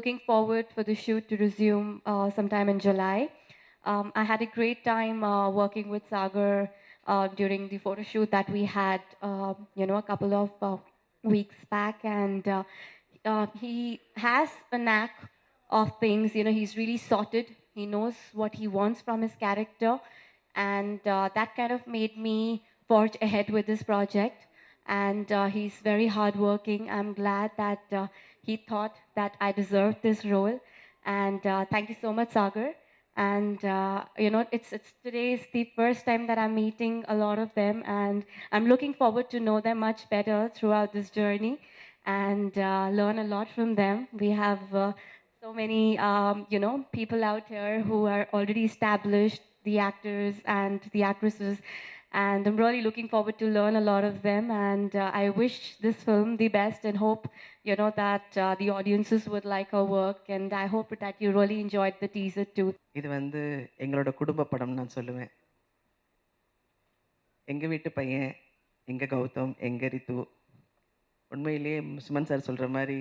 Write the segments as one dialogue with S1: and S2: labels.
S1: looking forward for the shoot to resume sometime in July. I had a great time working with Sagar during the photo shoot that we had, a couple of weeks back, and he has a knack of things. He's really sorted. He knows what he wants from his character, and that kind of made me forge ahead with this project. And he's very hardworking. I'm glad that he thought that I deserved this role. And thank you so much, Sagar. And it's today is the first time that I'm meeting a lot of them, and I'm looking forward to know them much better throughout this journey, and learn a lot from them. We have so many people out here who are already established, the actors and the actresses, and I'm really looking forward to learn a lot of them. And I wish this film the best, and hope that the audiences would like our work, and I hope that you really enjoyed the teaser too.
S2: இது வந்து எங்களோட குடும்ப படம் நான் சொல்லுவேன். எங்க வீட்டு பையன், எங்க கௌதம், எங்க ரித்து. உண்மையிலேயே சுமன் சார் சொல்கிற மாதிரி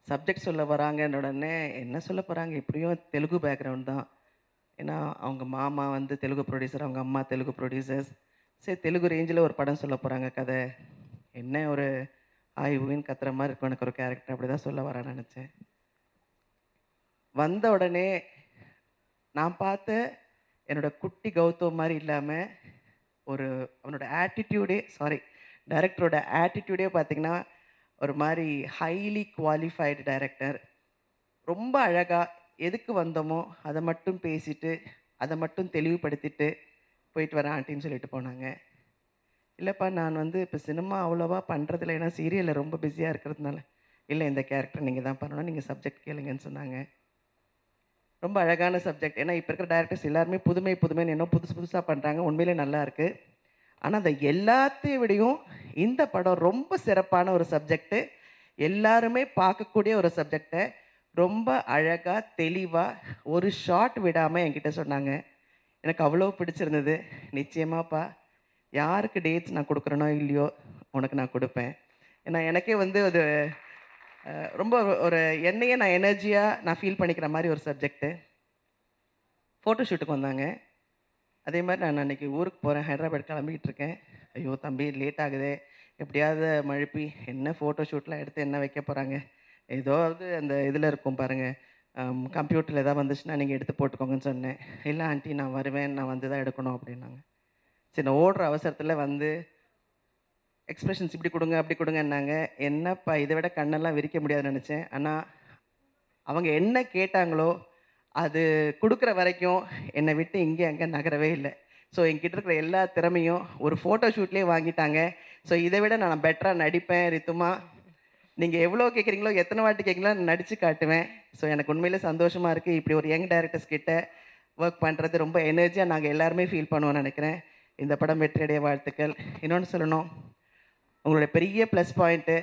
S2: சப்ஜெக்ட் சொல்ல வராங்கன்னு உடனே என்ன சொல்ல போகிறாங்க, எப்படியும் தெலுங்கு பேக்ரவுண்ட் தான். ஏன்னா அவங்க மாமா வந்து தெலுங்கு ப்ரொடியூசர், அவங்க அம்மா தெலுங்கு ப்ரொடியூசர்ஸ். சரி, தெலுங்கு ரேஞ்சில் ஒரு படம் சொல்ல போகிறாங்க. கதை என்ன, ஒரு ஆய்வுன்னு கத்துற மாதிரி இருக்கும். எனக்கு ஒரு கேரக்டர் அப்படி தான் சொல்ல வரான்னு நினச்சேன். வந்த உடனே நான் பார்த்த என்னோட குட்டி கௌதம் மாதிரி இல்லாமல் ஒரு அவனோட ஆட்டிடியூடே, டைரக்டரோட ஆட்டிடியூடே பார்த்திங்கன்னா ஒரு மாதிரி ஹைலி குவாலிஃபைடு டைரக்டர். ரொம்ப அழகாக எதுக்கு வந்தோமோ அதை மட்டும் பேசிட்டு, அதை மட்டும் தெளிவுபடுத்திட்டு போயிட்டு வரேன் ஆண்டின்னு சொல்லிட்டு போனாங்க. இல்லைப்பா, நான் வந்து இப்போ சினிமா அவ்வளோவா பண்ணுறதில்ல, ஏன்னா சீரியலில் ரொம்ப பிஸியாக இருக்கிறதுனால. இல்லை, இந்த கேரக்டர் நீங்கள் தான் பண்ணணும், நீங்கள் சப்ஜெக்ட் கேளுங்கன்னு சொன்னாங்க. ரொம்ப அழகான சப்ஜெக்ட். ஏன்னா இப்போ இருக்கிற டைரக்டர்ஸ் எல்லாருமே புதுமைன்னு இன்னும் புதுசாக பண்ணுறாங்க. உண்மையிலே நல்லா இருக்குது. ஆனால் அந்த எல்லாத்தையும் விடையும் இந்த படம் ரொம்ப சிறப்பான ஒரு சப்ஜெக்டு. எல்லாருமே பார்க்கக்கூடிய ஒரு சப்ஜெக்டை ரொம்ப அழகாக தெளிவாக ஒரு ஷார்ட் விடாமல் என்கிட்ட சொன்னாங்க. எனக்கு அவ்வளோ பிடிச்சிருந்தது. நிச்சயமாப்பா, யாருக்கு டேட்ஸ் நான் கொடுக்குறேனோ இல்லையோ உனக்கு நான் கொடுப்பேன். ஏன்னா எனக்கே வந்து அது ரொம்ப ஒரு என்னையே நான் எனர்ஜியாக நான் ஃபீல் பண்ணிக்கிற மாதிரி ஒரு சப்ஜெக்டு. ஃபோட்டோ ஷூட்டுக்கு வந்தாங்க. அதே மாதிரி நான் அன்றைக்கி ஊருக்கு போகிறேன், ஹைதராபாத் கிளம்பிக்கிட்டு இருக்கேன். ஐயோ தம்பி, லேட் ஆகுது, எப்படியாவது மழுப்பி என்ன ஃபோட்டோ ஷூட்லாம் எடுத்து என்ன வைக்க போகிறாங்க, ஏதாவது அந்த இதில் இருக்கும் பாருங்கள், கம்ப்யூட்டரில் எதாவது வந்துச்சுன்னா நீங்கள் எடுத்து போட்டுக்கோங்கன்னு சொன்னேன். இல்லை ஆண்டி, நான் வருவேன், நான் வந்து தான் எடுக்கணும் அப்படின்னாங்க. சரி, நான் ஓடுற அவசரத்தில் வந்து எக்ஸ்ப்ரெஷன்ஸ் இப்படி கொடுங்க அப்படி கொடுங்கன்னாங்க. என்னப்பா, இதை விட கண்ணெல்லாம் விரிக்க முடியாதுன்னு நினச்சேன். ஆனால் அவங்க என்ன கேட்டாங்களோ அது கொடுக்குற வரைக்கும் என்னை விட்டு இங்கே அங்கே நகரவே இல்லை. ஸோ என்கிட்ட இருக்கிற எல்லா திறமையும் ஒரு ஃபோட்டோ ஷூட்லேயே வாங்கிட்டாங்க. ஸோ இதை விட நான் பெட்டராக நடிப்பேன். ரித்துமா, நீங்கள் எவ்வளோ கேட்குறீங்களோ, எத்தனை வாட்டி கேட்குறீங்களோ நான் நடித்து காட்டுவேன். ஸோ எனக்கு உண்மையிலே சந்தோஷமாக இருக்குது. இப்படி ஒரு யங் டைரக்டர்ஸ் கிட்ட ஒர்க் பண்ணுறது ரொம்ப எனர்ஜியாக நாங்கள் எல்லாருமே ஃபீல் பண்ணுவோம்னு நினைக்கிறேன். இந்த படம் வெற்றியடைய வாழ்த்துக்கள். இன்னொன்று சொல்லணும், உங்களுடைய பெரிய ப்ளஸ் பாயிண்ட்டு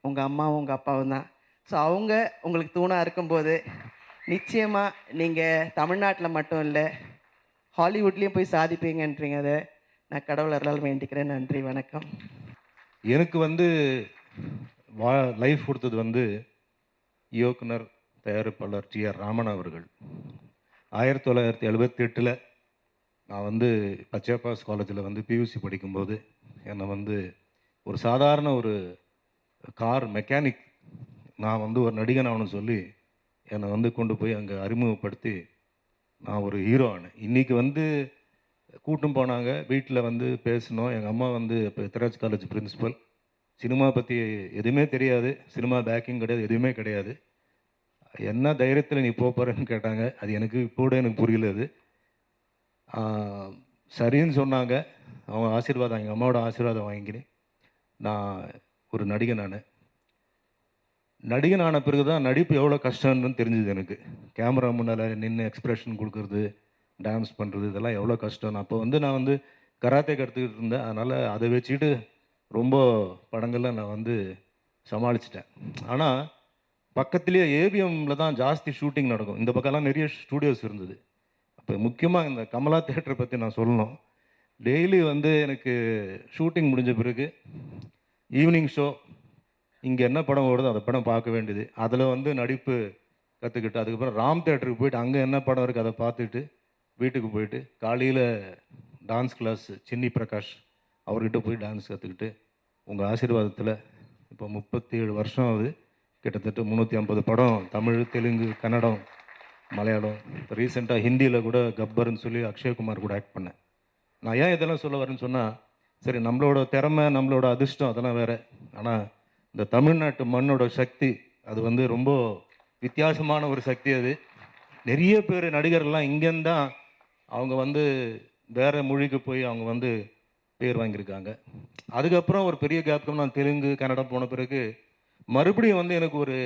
S2: உங்கள் அம்மாவும் உங்கள் அப்பாவும் தான். ஸோ அவங்க உங்களுக்கு தூணாக இருக்கும்போது நிச்சயமாக நீங்கள் தமிழ்நாட்டில் மட்டும் இல்லை, ஹாலிவுட்லேயும் போய் சாதிப்பீங்கன்றீங்க. அதை நான் கடவுள் அருளால் வேண்டிக்கிறேன். நன்றி, வணக்கம்.
S3: எனக்கு வந்து லைஃப் கொடுத்தது வந்து இயக்குனர் தயாரிப்பாளர் டி.ஆர். ராமன் அவர்கள். 1978 நான் வந்து பச்சையப்பாஸ் காலேஜில் வந்து பியூசி படிக்கும்போது என்னை வந்து ஒரு சாதாரண ஒரு கார் மெக்கானிக், நான் வந்து ஒரு நடிகன் ஆகணும்னு சொல்லி என்னை வந்து கொண்டு போய் அங்கே அறிமுகப்படுத்தி நான் ஒரு ஹீரோ ஆனேன். இன்றைக்கி வந்து கூட்டும் போனாங்க, வீட்டில் வந்து பேசணும். எங்கள் அம்மா வந்து இப்போ எத்ராஜ் காலேஜ் பிரின்ஸிபல். சினிமா பற்றி எதுவுமே தெரியாது, சினிமா பேக்கிங் கிடையாது, எதுவுமே கிடையாது. என்ன தைரியத்தில் நீ போகிறேன்னு கேட்டாங்க. அது எனக்கு கூட எனக்கு புரியல. அது சரின்னு சொன்னாங்க. அவங்க ஆசீர்வாதம், எங்கள் அம்மாவோட ஆசீர்வாதம் வாங்கினேன். நான் ஒரு நடிகன் ஆன பிறகு தான் நடிப்பு எவ்வளோ கஷ்டம்னு தெரிஞ்சுது எனக்கு. கேமரா முன்னால் நின்று எக்ஸ்ப்ரெஷன் கொடுக்குறது, டான்ஸ் பண்ணுறது, இதெல்லாம் எவ்வளோ கஷ்டம். அப்போ வந்து நான் வந்து கராத்தே கற்றுக்கிட்டு இருந்தேன். அதனால் அதை வச்சுக்கிட்டு ரொம்ப படங்களில் நான் வந்து சமாளிச்சிட்டேன். ஆனால் பக்கத்துலேயே ஏவிஎம்மில் தான் ஜாஸ்தி ஷூட்டிங் நடக்கும். இந்த பக்கம்லாம் நிறைய ஸ்டூடியோஸ் இருந்தது. அப்போ முக்கியமாக இந்த கமலா தேட்டரை பற்றி நான் சொல்லணும். டெய்லி வந்து எனக்கு ஷூட்டிங் முடிஞ்ச பிறகு ஈவினிங் ஷோ, இங்கே என்ன படம் ஓடுதோ அந்த படம் பார்க்க வேண்டியது. அதில் வந்து நடிப்பு கற்றுக்கிட்டு அதுக்கப்புறம் ராம் தேட்டருக்கு போயிட்டு அங்கே என்ன படம் இருக்குது அதை பார்த்துட்டு வீட்டுக்கு போயிட்டு காலையில் டான்ஸ் கிளாஸ் சின்னி பிரகாஷ் அவர்கிட்ட போய் டான்ஸ் கற்றுக்கிட்டு உங்கள் ஆசீர்வாதத்தில் இப்போ 37 வருஷம் ஆகுது. கிட்டத்தட்ட 350 படம் தமிழ், தெலுங்கு, கன்னடம், மலையாளம். இப்போ ரீசெண்டாக ஹிந்தியில் கூட கப்பர்னு சொல்லி அக்ஷய்குமார் கூட ஆக்ட் பண்ணேன். நான் ஏன் இதெல்லாம் சொல்ல வரேன்னு சொன்னால், சரி நம்மளோட திறமை, நம்மளோட அதிர்ஷ்டம் அதெல்லாம் வேறு. ஆனால் இந்த தமிழ்நாட்டு மண்ணோட சக்தி அது வந்து ரொம்ப வித்தியாசமான ஒரு சக்தி. அது நிறைய பேர் நடிகர்கள்லாம் இங்கேருந்து தான் அவங்க வந்து வேறு மொழிக்கு போய் அவங்க வந்து பேர் வாங்கியிருக்காங்க. அதுக்கப்புறம் ஒரு பெரிய கேப்க்கு நான் தெலுங்கு, கன்னடம் போன பிறகு மறுபடியும் வந்து எனக்கு ஒரு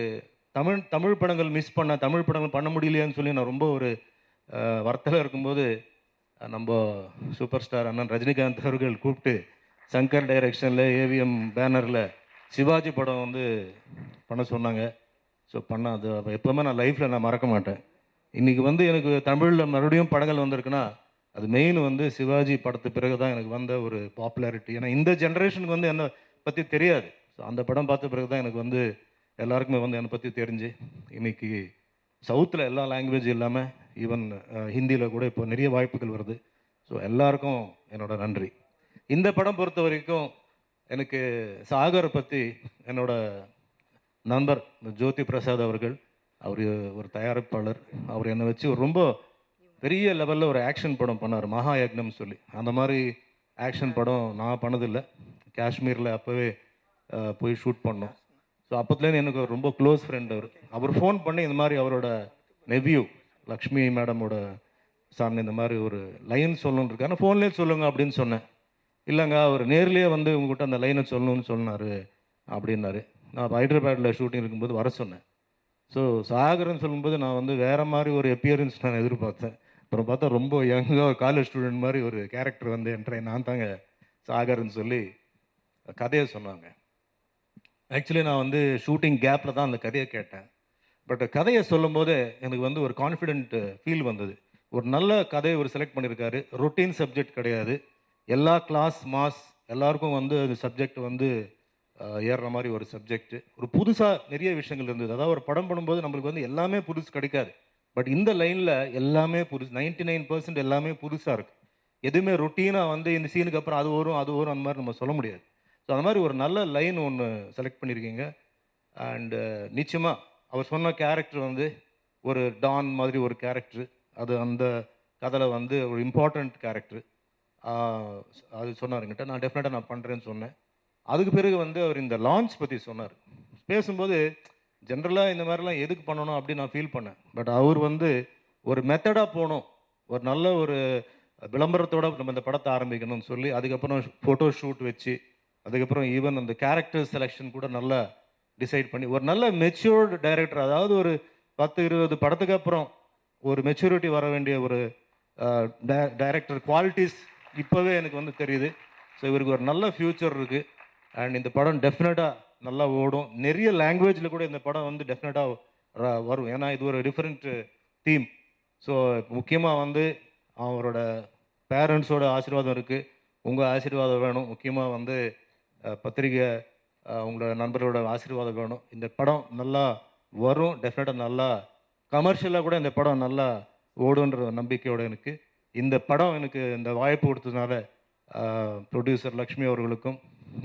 S3: தமிழ் படங்கள் மிஸ் பண்ண, தமிழ் படங்கள் பண்ண முடியலையேன்னு சொல்லி நான் ரொம்ப ஒரு வருத்தத்தில் இருக்கும்போது நம்ம சூப்பர் ஸ்டார் அண்ணன் ரஜினிகாந்த் அவர்கள் கூப்பிட்டு சங்கர் டைரக்ஷனில் ஏவிஎம் பேனரில் சிவாஜி படம் வந்து பண்ண சொன்னாங்க. ஸோ பண்ண அது எப்போவுமே நான் லைஃப்பில் நான் மறக்க மாட்டேன். இன்றைக்கி வந்து எனக்கு தமிழில் மறுபடியும் படங்கள் வந்திருக்குன்னா அது மெயின் வந்து சிவாஜி படத்து பிறகு தான் எனக்கு வந்த ஒரு பாப்புலாரிட்டி. ஏன்னா இந்த ஜென்ரேஷனுக்கு வந்து என்னை பற்றி தெரியாது. ஸோ அந்த படம் பார்த்த பிறகு தான் எனக்கு வந்து எல்லாருக்குமே வந்து என்னை பற்றி தெரிஞ்சு இன்றைக்கி சவுத்தில் எல்லா லாங்குவேஜ் இல்லாமல் ஈவன் ஹிந்தியில் கூட இப்போ நிறைய வாய்ப்புகள் வருது. ஸோ எல்லாருக்கும் என்னோட நன்றி. இந்த படம் பொறுத்த வரைக்கும் எனக்கு சாகரை பற்றி என்னோட நண்பர் ஜோதி பிரசாத் அவர்கள், அவர் ஒரு தயாரிப்பாளர், அவர் என்னை வச்சு ஒரு ரொம்ப பெரிய லெவலில் ஒரு ஆக்ஷன் படம் பண்ணார், மகா யக்னம் சொல்லி. அந்த மாதிரி ஆக்ஷன் படம் நான் பண்ணதில்லை. காஷ்மீரில் அப்போவே போய் ஷூட் பண்ணோம். ஸோ அப்போத்துலேருந்து எனக்கு ரொம்ப க்ளோஸ் ஃப்ரெண்ட் அவர் ஃபோன் பண்ணி இந்த மாதிரி அவரோட நெவ்யூ லக்ஷ்மி மேடமோட சார் இந்த மாதிரி ஒரு லைன் சொல்லணுன்னு இருக்காரு, ஃபோன்லேயே சொல்லுங்க அப்படின்னு சொன்னேன். இல்லைங்க அவர் நேர்லேயே வந்து உங்கள்கிட்ட அந்த லைனை சொல்லணும்னு சொன்னார் அப்படின்னாரு. நான் ஹைதராபாத்தில் ஷூட்டிங் இருக்கும்போது வர சொன்னேன். ஸோ சாகர்னு சொல்லும்போது நான் வந்து வேறு மாதிரி ஒரு அப்பியரன்ஸ் நான் எதிர்பார்த்தேன். அப்புறம் பார்த்தா ரொம்ப யங்காக ஒரு காலேஜ் ஸ்டூடெண்ட் மாதிரி ஒரு கேரக்டர் வந்து என்ட்ரை, நான் தாங்க சாகர்னு சொல்லி கதையை சொன்னாங்க. ஆக்சுவலி நான் வந்து ஷூட்டிங் கேப்பில் தான் அந்த கதையை கேட்டேன். பட் கதையை சொல்லும் போது எனக்கு வந்து ஒரு கான்ஃபிடென்ட் ஃபீல் வந்தது. ஒரு நல்ல கதையை ஒரு செலக்ட் பண்ணியிருக்காரு. ரொட்டீன் சப்ஜெக்ட் கிடையாது, எல்லா கிளாஸ் மாஸ் எல்லாருக்கும் வந்து அது சப்ஜெக்ட் வந்து ஏறுற மாதிரி ஒரு சப்ஜெக்ட். ஒரு புதுசாக நிறைய விஷயங்கள் இருந்தது. அதாவது ஒரு படம் பண்ணும்போது நம்மளுக்கு வந்து எல்லாமே புதுசு கிடைக்காது. பட் இந்த லைனில் எல்லாமே புதுசு, 99% எல்லாமே புதுசாக இருக்குது. எதுவுமே ரொட்டீனாக வந்து இந்த சீனுக்கு அப்புறம் அது வரும் அந்த மாதிரி நம்ம சொல்ல முடியாது. ஸோ அந்த மாதிரி ஒரு நல்ல லைன் ஒன்று செலக்ட் பண்ணியிருக்கீங்க. அண்டு நிச்சயமாக அவர் சொன்ன கேரக்டர் வந்து ஒரு டான் மாதிரி ஒரு கேரக்டர். அது அந்த கதையில் வந்து ஒரு இம்பார்ட்டண்ட் கேரக்டர். அது சொன்னாருங்கிட்ட நான் டெஃபினட்டாக நான் பண்ணுறேன்னு சொன்னேன். அதுக்கு பிறகு வந்து அவர் இந்த லான்ச் பற்றி சொன்னார். பேசும்போது ஜென்ரலாக இந்த மாதிரிலாம் எதுக்கு பண்ணணும் அப்படின்னு நான் ஃபீல் பண்ணேன். பட் அவர் வந்து ஒரு மெத்தடாக போகணும், ஒரு நல்ல ஒரு விளம்பரத்தோடு நம்ம இந்த படத்தை ஆரம்பிக்கணும்னு சொல்லி அதுக்கப்புறம் ஃபோட்டோ ஷூட் வச்சு அதுக்கப்புறம் ஈவன் அந்த கேரக்டர் செலெக்ஷன் கூட நல்லா டிசைட் பண்ணி ஒரு நல்ல மெச்சூர்டு டைரக்டர், அதாவது ஒரு 10-20 படத்துக்கு அப்புறம் ஒரு மெச்சூரிட்டி வர வேண்டிய ஒரு டைரக்டர் குவாலிட்டிஸ் இப்போவே எனக்கு வந்து தெரியுது. ஸோ இவருக்கு ஒரு நல்ல ஃப்யூச்சர் இருக்குது. அண்ட் இந்த படம் டெஃபினட்டாக நல்லா ஓடும். நிறைய லாங்குவேஜில் கூட இந்த படம் வந்து டெஃபினட்டாக வரும். ஏன்னா இது ஒரு டிஃப்ரெண்ட் தீம். ஸோ முக்கியமாக வந்து அவரோட பேரண்ட்ஸோட ஆசீர்வாதம் இருக்குது, உங்கள் ஆசீர்வாதம் வேணும். முக்கியமாக வந்து பத்திரிகை உங்களோட நண்பர்களோட ஆசீர்வாதம் வேணும். இந்த படம் நல்லா வரும், டெஃபினட்டாக நல்லா கமர்ஷியலாக கூட இந்த படம் நல்லா ஓடுன்ற நம்பிக்கையோடு எனக்கு இந்த படம் எனக்கு இந்த வாய்ப்பு கொடுத்ததுனால ப்ரொடியூசர் லக்ஷ்மி அவர்களுக்கும்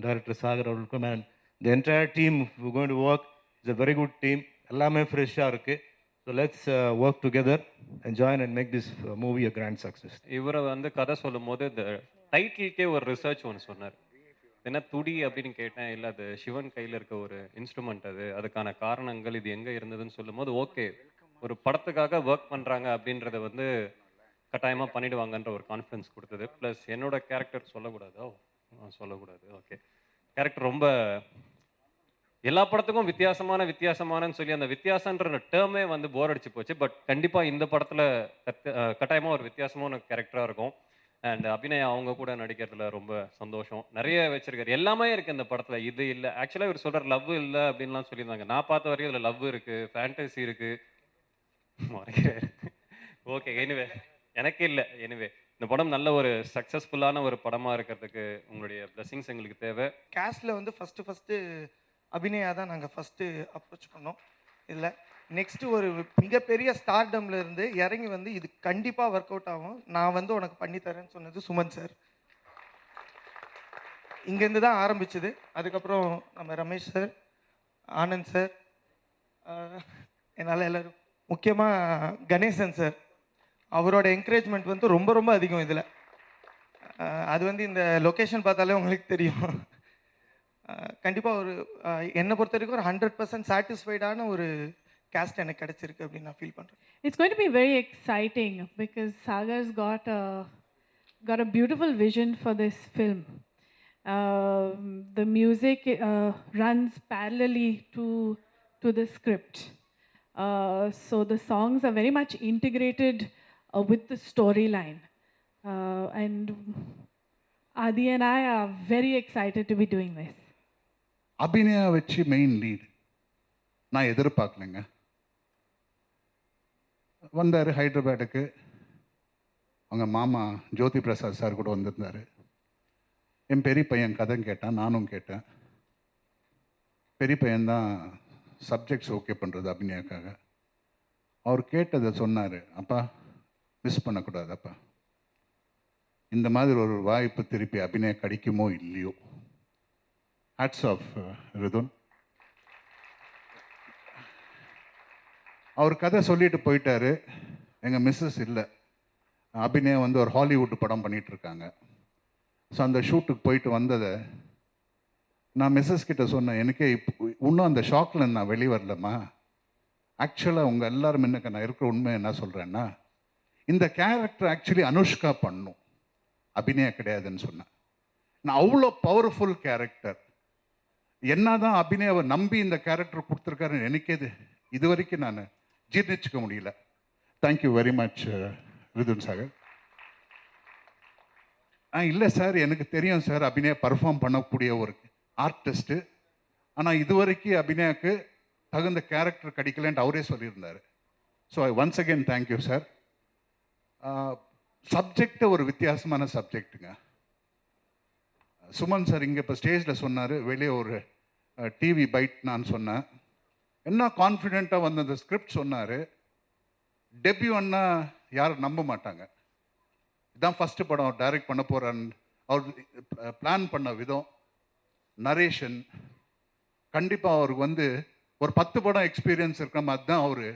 S3: டைரக்டர் சாகர் அவர்களுக்கும் and the entire team going to work is a very good team. எல்லாமே ஃப்ரெஷ்ஷாக இருக்குது. So let's work together and join and make this movie a grand success.
S4: இவரை வந்து கதை சொல்லும் போது இந்த டைட்டிலுக்கே ஒரு ரிசர்ச் ஒன்று சொன்னார். என்ன துடி அப்படின்னு கேட்டேன். இல்லை அது சிவன் கையில் இருக்க ஒரு இன்ஸ்ட்ருமெண்ட், அதுக்கான காரணங்கள் இது எங்கே இருந்ததுன்னு சொல்லும் போது ஓகே ஒரு படத்துக்காக ஒர்க் பண்ணுறாங்க அப்படின்றத வந்து கட்டாயமாக பண்ணிடுவாங்கன்ற ஒரு கான்ஃபிடன்ஸ் கொடுத்தது. ப்ளஸ் என்னோட கேரக்டர் சொல்லக்கூடாதோ சொல்லக்கூடாது, ஓகே. கேரக்டர் ரொம்ப எல்லா படத்துக்கும் வித்தியாசமானன்னு சொல்லி அந்த வித்தியாசன்ற டேர்மே வந்து போர் அடிச்சு போச்சு. பட் கண்டிப்பாக இந்த படத்தில் கட்டாயமாக ஒரு வித்தியாசமான கேரக்டராக இருக்கும். அண்ட் அபிநயா அவங்க கூட நடிக்கிறதுல ரொம்ப சந்தோஷம். நிறைய வச்சிருக்காரு, எல்லாமே இருக்குது இந்த படத்தில். இது இல்லை ஆக்சுவலாக இவர் சொல்கிற லவ் இல்லை அப்படின்லாம் சொல்லியிருந்தாங்க. நான் பார்த்த வரையும் இதில் லவ் இருக்குது, ஃபேண்டசி இருக்குது. ஓகே எனிவே எனக்கு இல்லை. எனிவே இந்த படம் நல்ல ஒரு சக்ஸஸ்ஃபுல்லான ஒரு படமாக இருக்கிறதுக்கு உங்களுடைய பிளெஸிங்ஸ் எங்களுக்கு தேவை.
S5: கேஸ்டில் வந்து ஃபஸ்ட்டு அபிநயா தான் நாங்கள் ஃபஸ்ட்டு அப்ரோச் பண்ணோம். இதில் நெக்ஸ்ட் ஒரு மிகப்பெரிய ஸ்டார்டம்ல இருந்து இறங்கி வந்து இது கண்டிப்பா ஒர்க் அவுட் ஆகும், நான் வந்து உனக்கு பண்ணி தரேன்னு சொன்னது சுமன் சார். இங்கேருந்து தான் ஆரம்பிச்சது. அதுக்கப்புறம் நம்ம ரமேஷ் சார், ஆனந்த் சார், என்னால் எல்லாரும், முக்கியமாக கணேசன் சார், அவரோட என்கரேஜ்மெண்ட் வந்து ரொம்ப ரொம்ப அதிகம் இதில். அது வந்து இந்த லொக்கேஷன் பார்த்தாலே உங்களுக்கு தெரியும். கண்டிப்பாக ஒரு என்னை பொறுத்த வரைக்கும் ஒரு 100% சாட்டிஸ்ஃபைடான ஒரு கேஸ்ட் எனக்கு கிடைச்சிருக்கு அப்படின்னு நான் ஃபீல் பண்ணுறேன்.
S6: It's going to be very exciting because Sagar's got a beautiful vision for this film. The music runs parallelly to the script. So the songs are very much integrated with the storyline. And Adi and I are very excited to be doing this.
S7: Abhinaya வச்சு main lead நான் எதிர்பார்க்கலைங்க. வந்தார் ஹைதராபாத்துக்கு, அவங்க மாமா ஜோதி Prasad sir கூட வந்திருந்தார். என் பெரிய பையன் கதை கேட்டான், நானும் கேட்டேன். பெரிய பையன்தான் சப்ஜெக்ட்ஸ் ஓகே பண்ணுறது அபிநயாக்காக. அவர் கேட்டதை சொன்னார், அப்பா மிஸ் பண்ணக்கூடாது அப்பா, இந்த மாதிரி ஒரு வாய்ப்பு திருப்பி அபிநயா கிடைக்குமோ இல்லையோ. Hats off ரிதுன். அவர் கதை சொல்லிட்டு போயிட்டாரு. எங்கள் மிஸ்ஸஸ் இல்லை, அபிநயா வந்து ஒரு ஹாலிவுட் படம் பண்ணிகிட்ருக்காங்க. ஸோ அந்த ஷூட்டுக்கு போயிட்டு வந்ததை நான் மிஸ்ஸஸ் கிட்ட சொன்னேன், எனக்கே இன்னும் அந்த ஷாக்கில் நான் வெளியே வரலம்மா. ஆக்சுவலாக உங்கள் எல்லோரும் முன்னுக்கு நான் இருக்கிற உண்மை என்ன சொல்கிறேன்னா, இந்த கேரக்டர் ஆக்சுவலி அனுஷ்கா பண்ணும், அபிநயா கிடையாதுன்னு சொன்னேன். நான் அவ்வளோ பவர்ஃபுல் கேரக்டர். என்ன தான் அபிநயாவை நம்பி இந்த கேரக்டர் கொடுத்துருக்காருன்னு எனக்கே இது வரைக்கும் நான் ஜீர்ணிச்சிக்க முடியல. Thank you very much Rithun Sagar. இல்லை சார், எனக்கு தெரியும் சார் அபிநயா பர்ஃபார்ம் பண்ணக்கூடிய ஒரு ஆர்டிஸ்ட்டு, ஆனால் இது வரைக்கும் அபிநயாவுக்கு தகுந்த கேரக்டர் கிடைக்கலன்ட்டு அவரே சொல்லியிருந்தார். So once again thank you sir. Subject ஒரு வித்தியாசமான சப்ஜெக்ட்டுங்க. சுமன் சார் இங்கே இப்போ ஸ்டேஜில் சொன்னார், வெளியே ஒரு டிவி பைட் நான் சொன்னேன். என்ன கான்ஃபிடென்ட்டாக வந்து அந்த ஸ்கிரிப்ட் சொன்னார். டெபியூ அண்ணா யாரும் நம்ப மாட்டாங்க. இதுதான் ஃபஸ்ட்டு படம் டைரக்ட் பண்ண போகிறான்னு அவர் பிளான் பண்ண விதம், நரேஷன், கண்டிப்பாக அவருக்கு வந்து ஒரு 10 படம் எக்ஸ்பீரியன்ஸ் இருக்கிற மாதிரி தான் அவர்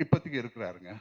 S7: இப்போதைக்கு இருக்கிறாருங்க.